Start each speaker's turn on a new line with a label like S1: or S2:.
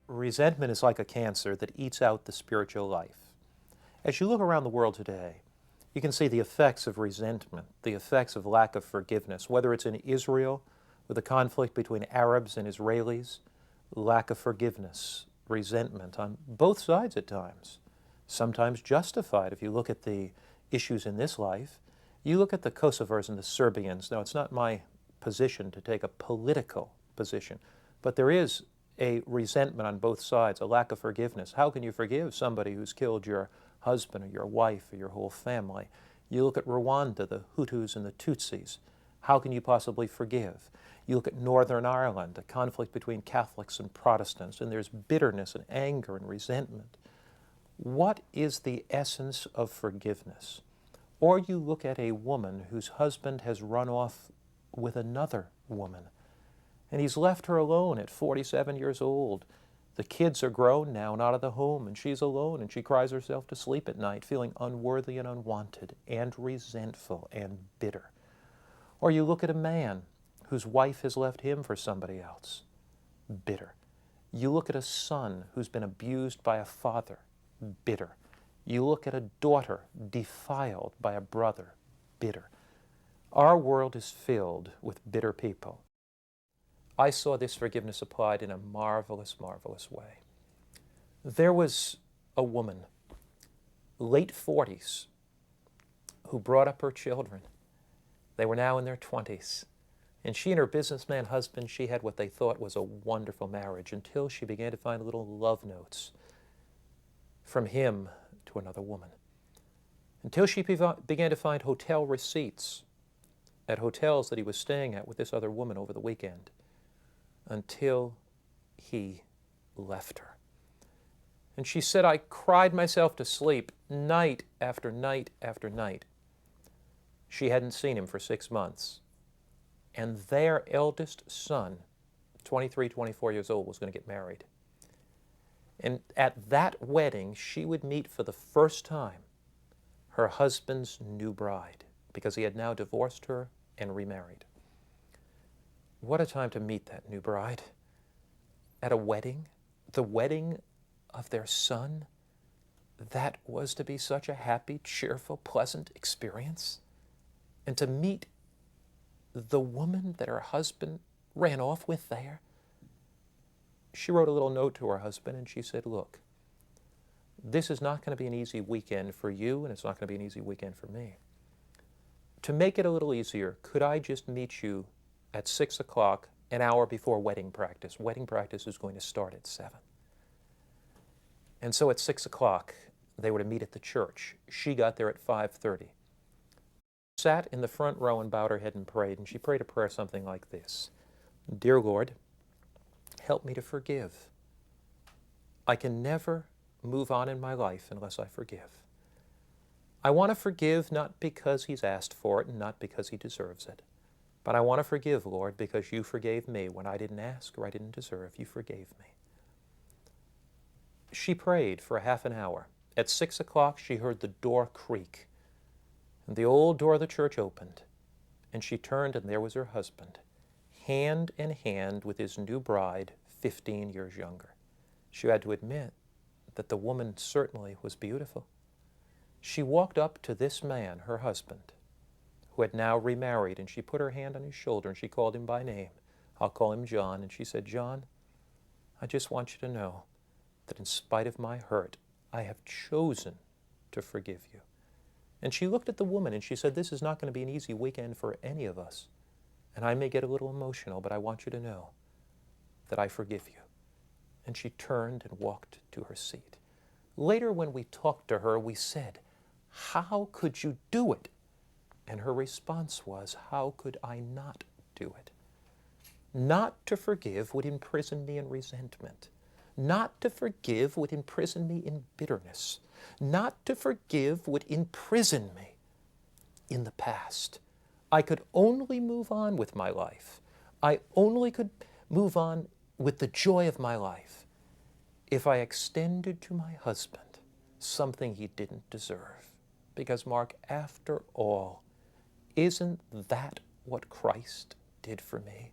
S1: Resentment is like a cancer that eats out the spiritual life. As you look around the world today, you can see the effects of resentment, the effects of lack of forgiveness, whether it's in Israel with the conflict between Arabs and Israelis, lack of forgiveness, resentment on both sides at times, sometimes justified. If you look at the issues in this life, you look at the Kosovars and the Serbians. Now, it's not my position to take a political position, but there is a resentment on both sides, a lack of forgiveness. How can you forgive somebody who's killed your husband or your wife or your whole family? You look at Rwanda, the Hutus and the Tutsis. How can you possibly forgive? You look at Northern Ireland, a conflict between Catholics and Protestants, and there's bitterness and anger and resentment. What is the essence of forgiveness? Or you look at a woman whose husband has run off with another woman, and he's left her alone at 47 years old. The kids are grown now and out of the home, and she's alone, and she cries herself to sleep at night, feeling unworthy and unwanted and resentful and bitter. Or you look at a man whose wife has left him for somebody else, bitter. You look at a son who's been abused by a father, bitter. You look at a daughter defiled by a brother, bitter. Our world is filled with bitter people. I saw this forgiveness applied in a marvelous, marvelous way. There was a woman, late 40s, who brought up her children. They were now in their 20s. And she and her businessman husband, she had what they thought was a wonderful marriage until she began to find little love notes from him to another woman. Until she began to find hotel receipts at hotels that he was staying at with this other woman over the weekend. Until he left her. And she said, I cried myself to sleep night after night after night. She hadn't seen him for 6 months. And their eldest son, 23, 24 years old, was going to get married. And at that wedding, she would meet for the first time her husband's new bride, because he had now divorced her and remarried. What a time to meet that new bride. At a wedding, the wedding of their son, that was to be such a happy, cheerful, pleasant experience. And to meet the woman that her husband ran off with there. She wrote a little note to her husband and she said, look, this is not going to be an easy weekend for you, and it's not going to be an easy weekend for me. To make it a little easier, could I just meet you at 6 o'clock, an hour before wedding practice? Wedding practice is going to start at 7. And so at 6 o'clock, they were to meet at the church. She got there at 5:30. Sat in the front row and bowed her head and prayed, and she prayed a prayer something like this. Dear Lord, help me to forgive. I can never move on in my life unless I forgive. I want to forgive not because he's asked for it and not because he deserves it. But I want to forgive, Lord, because you forgave me when I didn't ask or I didn't deserve. You forgave me. She prayed for a half an hour. At 6 o'clock, she heard the door creak. And the old door of the church opened. And she turned, and there was her husband, hand in hand with his new bride, 15 years younger. She had to admit that the woman certainly was beautiful. She walked up to this man, her husband, who had now remarried, and she put her hand on his shoulder and she called him by name. I'll call him John. And she said, John, I just want you to know that in spite of my hurt, I have chosen to forgive you. And she looked at the woman and she said, this is not going to be an easy weekend for any of us. And I may get a little emotional, but I want you to know that I forgive you. And she turned and walked to her seat. Later, when we talked to her, we said, how could you do it? And her response was, how could I not do it? Not to forgive would imprison me in resentment. Not to forgive would imprison me in bitterness. Not to forgive would imprison me in the past. I could only move on with my life. I only could move on with the joy of my life if I extended to my husband something he didn't deserve. Because, Mark, after all, isn't that what Christ did for me?